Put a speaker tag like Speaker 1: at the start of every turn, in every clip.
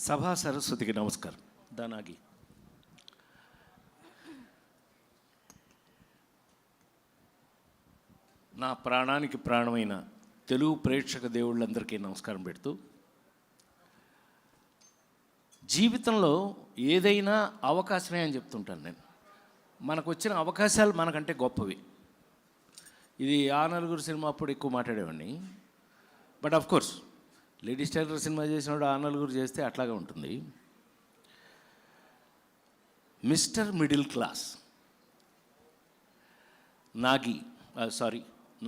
Speaker 1: సభా సరస్వతికి నమస్కారం. దానాగి నా ప్రాణానికి ప్రాణమైన తెలుగు ప్రేక్షక దేవుళ్ళందరికీ నమస్కారం పెడుతూ, జీవితంలో ఏదైనా అవకాశమే అని చెప్తుంటాను నేను. మనకు వచ్చిన అవకాశాలు మనకంటే గొప్పవి. ఇది ఆ నలుగురు సినిమా అప్పుడు ఎక్కువ మాట్లాడేవాడిని. But of course ladies tailor cinema చేసినప్పుడు ఆ నలుగురు చేస్తే అట్లాగే ఉంటుంది. Mister middle class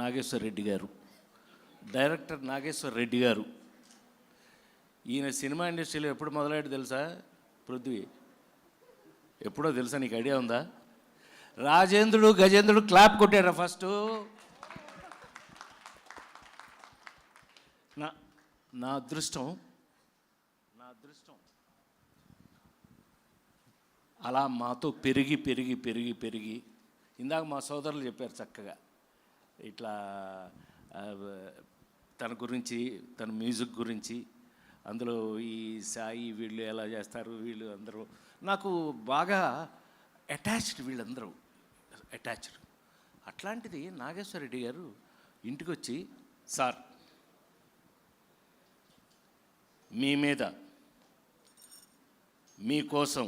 Speaker 1: Nageswara Reddy garu, director Nageswara Reddy గారు. ఈయన సినిమా ఇండస్ట్రీలో ఎప్పుడు మొదలయ్యాడు తెలుసా? పృథ్వీ, ఎప్పుడో తెలుసా? నీకు ఐడియా ఉందా? రాజేంద్రుడు గజేంద్రుడు క్లాప్ కొట్టారా ఫస్ట్? నా అదృష్టం అలా మాతో పెరిగి పెరిగి పెరిగి పెరిగి ఇందాక మా సోదరులు చెప్పారు చక్కగా ఇట్లా తన గురించి, తన మ్యూజిక్ గురించి, అందులో ఈ సాయి వీళ్ళు ఎలా చేస్తారు, వీళ్ళు అందరూ నాకు బాగా అటాచ్డ్, వీళ్ళందరూ అటాచ్డ్. అట్లాంటిది నాగేశ్వర రెడ్డి గారు ఇంటికి వచ్చి, సార్ మీ మీద, మీకోసం,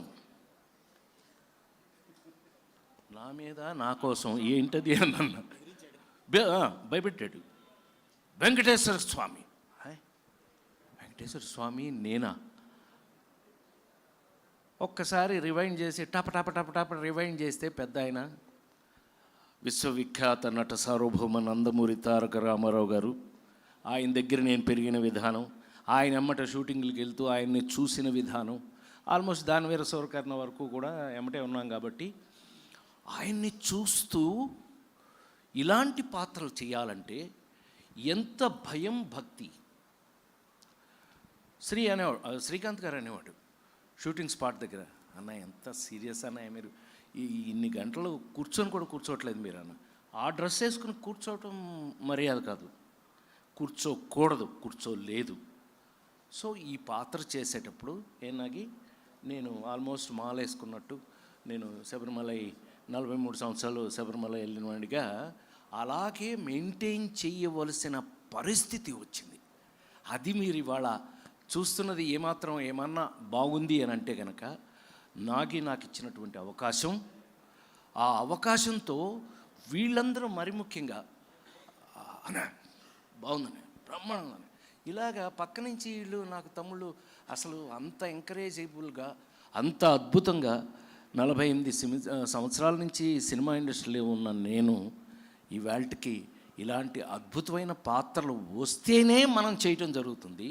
Speaker 1: నా మీద నా కోసం ఏంటది అని అన్న భయపెట్టాడు. వెంకటేశ్వర స్వామి, వెంకటేశ్వర స్వామి నేనా? ఒక్కసారి రివైండ్ చేసి టప టప టప టప రివైండ్ చేస్తే పెద్ద ఆయన, విశ్వవిఖ్యాత నట సార్వభౌమ నందమూరి తారక రామారావు గారు, ఆయన దగ్గర నేను పెరిగిన విధానం, ఆయన ఎమ్మట షూటింగ్లకు వెళ్తూ ఆయన్ని చూసిన విధానం, ఆల్మోస్ట్ దానివీర శూరకర్ణ వరకు కూడా ఎమ్మటే ఉన్నాం కాబట్టి ఆయన్ని చూస్తూ ఇలాంటి పాత్రలు చేయాలంటే ఎంత భయం, భక్తి. శ్రీకాంత్ గారు అనేవాడు షూటింగ్ స్పాట్ దగ్గర, అన్నయ్య ఎంత సీరియస్ అన్నయ్య మీరు, ఇన్ని గంటలు కూర్చొని కూడా కూర్చోవట్లేదు మీరు అన్న. ఆ డ్రెస్ వేసుకుని కూర్చోవటం మర్యాద కాదు, కూర్చోకూడదు, కూర్చోలేదు. సో ఈ పాత్ర చేసేటప్పుడు నేను ఆల్మోస్ట్ మాల వేసుకున్నట్టు, నేను శబరిమల 43 సంవత్సరాలు శబరిమల వెళ్ళిన వాడిగా అలాగే మెయింటైన్ చేయవలసిన పరిస్థితి వచ్చింది. అది మీరు ఇవాళ చూస్తున్నది ఏమన్నా బాగుంది అని అంటే కనుక నాకు ఇచ్చినటువంటి అవకాశం, ఆ అవకాశంతో వీళ్ళందరూ మరి ముఖ్యంగా అన్న బాగుందని, బ్రహ్మాండంగా ఇలాగా పక్క నుంచి వీళ్ళు నాకు తమ్ముళ్ళు అసలు అంత ఎంకరేజబుల్గా, అంత అద్భుతంగా 48 సంవత్సరాల నుంచి సినిమా ఇండస్ట్రీలో ఉన్న నేను ఇవాళకి ఇలాంటి అద్భుతమైన పాత్రలు వస్తేనే మనం చేయటం జరుగుతుంది.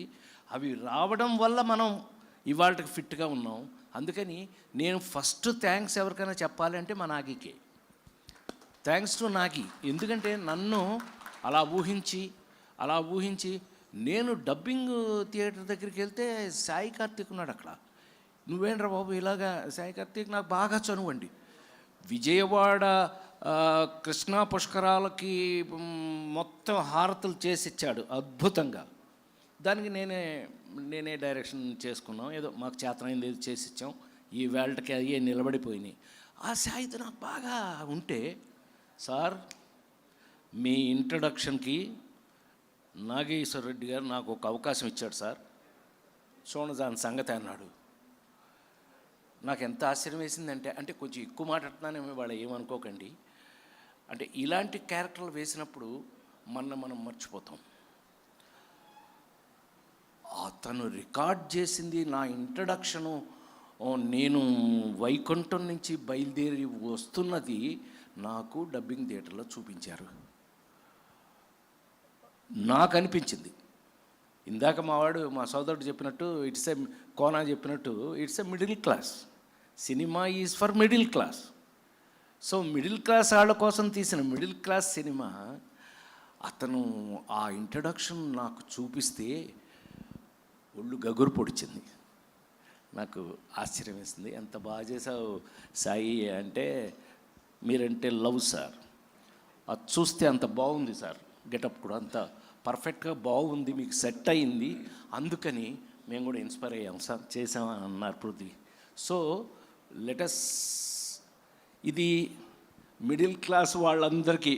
Speaker 1: అవి రావడం వల్ల మనం ఇవాళకి ఫిట్గా ఉన్నాం. అందుకని నేను ఫస్ట్ థ్యాంక్స్ ఎవరికైనా చెప్పాలి అంటే మా నాగికే. Thanks to Nagi. ఎందుకంటే నన్ను అలా ఊహించి నేను డబ్బింగ్ థియేటర్ దగ్గరికి వెళ్తే సాయి కార్తీక్ ఉన్నాడు అక్కడ. నువ్వేంట్రా బాబు ఇలాగా? సాయి కార్తీక్ నాకు బాగా చనువండి. విజయవాడ కృష్ణా పుష్కరాలకి మొత్తం హారతులు చేసిచ్చాడు అద్భుతంగా. దానికి నేనే డైరెక్షన్ చేసుకున్నాం. ఏదో మాకు చేతనైంది ఏదో చేసిచ్చాం. ఈ వేళకి అయ్యే నిలబడిపోయినాయి. ఆ సాయితో నాకు బాగా ఉంటే, సార్ మీ ఇంట్రడక్షన్కి నాగేశ్వర రెడ్డి గారు నాకు ఒక అవకాశం ఇచ్చాడు సార్, చూడండి దాని సంగతి అన్నాడు. నాకు ఎంత ఆశ్చర్యం వేసిందంటే, అంటే కొంచెం ఎక్కువ మాట్లాడుతున్నానేమో వాళ్ళు ఏమనుకోకండి, అంటే ఇలాంటి క్యారెక్టర్లు వేసినప్పుడు మనం మర్చిపోతాం. అతను రికార్డ్ చేసింది నా ఇంట్రడక్షను, నేను వైకుంఠం నుంచి బయలుదేరి వస్తున్నది నాకు డబ్బింగ్ థియేటర్లో చూపించారు. నాకు అనిపించింది, ఇందాక మా సోదరుడు చెప్పినట్టు, కోనా చెప్పినట్టు, it's a middle class cinema, is for middle class. So middle class వాళ్ళ కోసం తీసిన మిడిల్ క్లాస్ సినిమా అతను ఆ ఇంట్రడక్షన్ నాకు చూపిస్తే ఒళ్ళు గగురు పొడిచింది. నాకు ఆశ్చర్యం వేసింది. ఎంత బాగా చేసావు సాయి అంటే, మీరంటే లవ్ సార్, అది చూస్తే అంత బాగుంది సార్, గెటప్ కూడా అంత పర్ఫెక్ట్గా బాగుంది, మీకు సెట్ అయింది, అందుకని మేము కూడా ఇన్స్పైర్ అయ్యాం సార్, చేసామని అన్నారు పృథ్వీ. సో లెటస్, ఇది మిడిల్ క్లాస్ వాళ్ళందరికీ,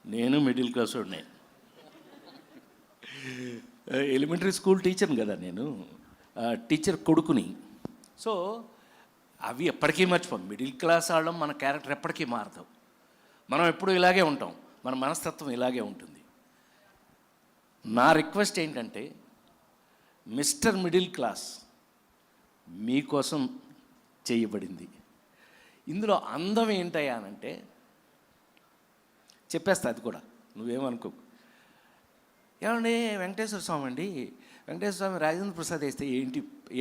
Speaker 1: నేను మిడిల్ క్లాస్ వాడిని, ఎలిమెంటరీ స్కూల్ టీచర్ని కదా నేను, టీచర్ కొడుకుని. సో అవి ఎప్పటికీ మర్చిపోం. మిడిల్ క్లాస్ వాళ్ళం, మన క్యారెక్టర్ ఎప్పటికీ మారతాం. మనం ఎప్పుడు ఇలాగే ఉంటాం, మన మనస్తత్వం ఇలాగే ఉంటుంది. నా రిక్వెస్ట్ ఏంటంటే, మిస్టర్ మిడిల్ క్లాస్ మీకోసం చేయబడింది. ఇందులో అందం ఏంటయ్యానంటే, చెప్పేస్తా అది కూడా, నువ్వేమనుకో. ఏమండి వెంకటేశ్వర స్వామి అండి, వెంకటేశ్వర స్వామి రాజేంద్ర ప్రసాద్ వేస్తే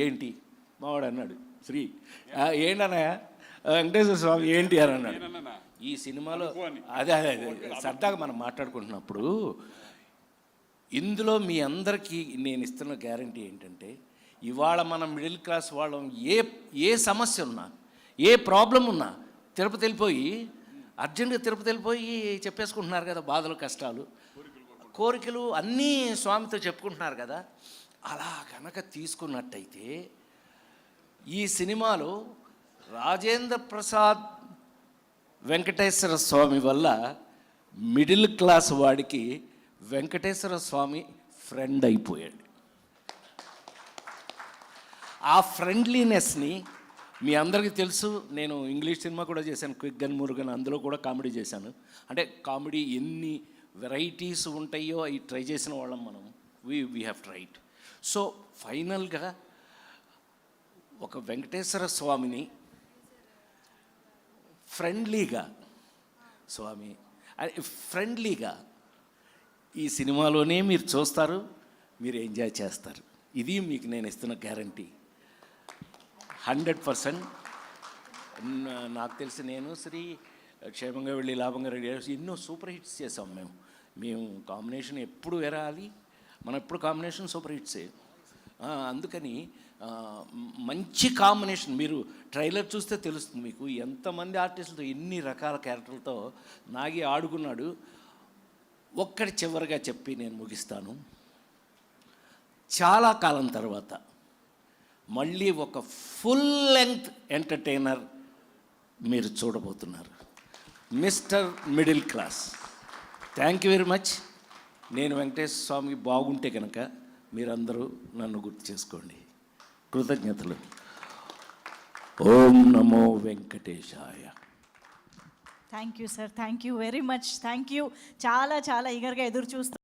Speaker 1: ఏంటి మావాడు అన్నాడు. శ్రీ ఏంటన్నయ్య వెంకటేశ్వర స్వామి ఏంటి అని అన్నాడు. ఈ సినిమాలో అదే సరదాగా మనం మాట్లాడుకుంటున్నప్పుడు, ఇందులో మీ అందరికీ నేను ఇస్తున్న గ్యారంటీ ఏంటంటే, ఇవాళ మనం మిడిల్ క్లాస్ వాళ్ళం ఏ సమస్య ఉన్నా, ఏ ప్రాబ్లం ఉన్నా తిరుపతి వెళ్ళిపోయి, అర్జెంటుగా తిరుపతి వెళ్ళిపోయి చెప్పేసుకుంటున్నారు కదా, బాధలు కష్టాలు కోరికలు అన్నీ స్వామితో చెప్పుకుంటున్నారు కదా. అలా కనుక తీసుకున్నట్టయితే ఈ సినిమాలో రాజేంద్ర ప్రసాద్ వెంకటేశ్వర స్వామి వల్ల మిడిల్ క్లాస్ వాడికి వెంకటేశ్వర స్వామి ఫ్రెండ్ అయిపోయాడు. ఆ ఫ్రెండ్లీనెస్ని మీ అందరికీ తెలుసు. నేను ఇంగ్లీష్ సినిమా కూడా చేశాను, క్విక్ గన్ మురుగన్, అందులో కూడా కామెడీ చేశాను. అంటే కామెడీ ఎన్ని వెరైటీస్ ఉంటాయో అవి ట్రై చేసిన వాళ్ళం మనం. We have tried. సో ఫైనల్గా ఒక వెంకటేశ్వర స్వామిని ఫ్రెండ్లీగా, స్వామి ఫ్రెండ్లీగా ఈ సినిమాలోనే మీరు చూస్తారు, మీరు ఎంజాయ్ చేస్తారు. ఇది మీకు నేను ఇస్తున్న గ్యారంటీ 100%. నాకు తెలిసి నేను శ్రీ క్షేమంగా వెళ్ళి లాభంగా రెడీ ఎన్నో సూపర్ హిట్స్ చేసాం మేము కాంబినేషన్ ఎప్పుడు ఎరాలి, మనం ఎప్పుడు కాంబినేషన్ సూపర్ హిట్సే. అందుకని మంచి కాంబినేషన్. మీరు ట్రైలర్ చూస్తే తెలుస్తుంది మీకు ఎంతమంది ఆర్టిస్టులతో, ఎన్ని రకాల క్యారెక్టర్లతో నాగి ఆడుకున్నాడు. ఒక్కటి చివరిగా చెప్పి నేను ముగిస్తాను. చాలా కాలం తర్వాత మళ్ళీ ఒక ఫుల్ లెంగ్త్ ఎంటర్టైనర్ మీరు చూడబోతున్నారు, mister middle class. Thank you very much. నేను వెంకటేశ్వర స్వామికి బాగుంటే కనుక మీరందరూ నన్ను గుర్తు చేసుకోండి. కృతజ్ఞతలు. ఓం నమో వెంకటేశాయ.
Speaker 2: Thank you sir, thank you very much. Thank you. చాలా ఈగర్గా ఎదురు చూస్తూ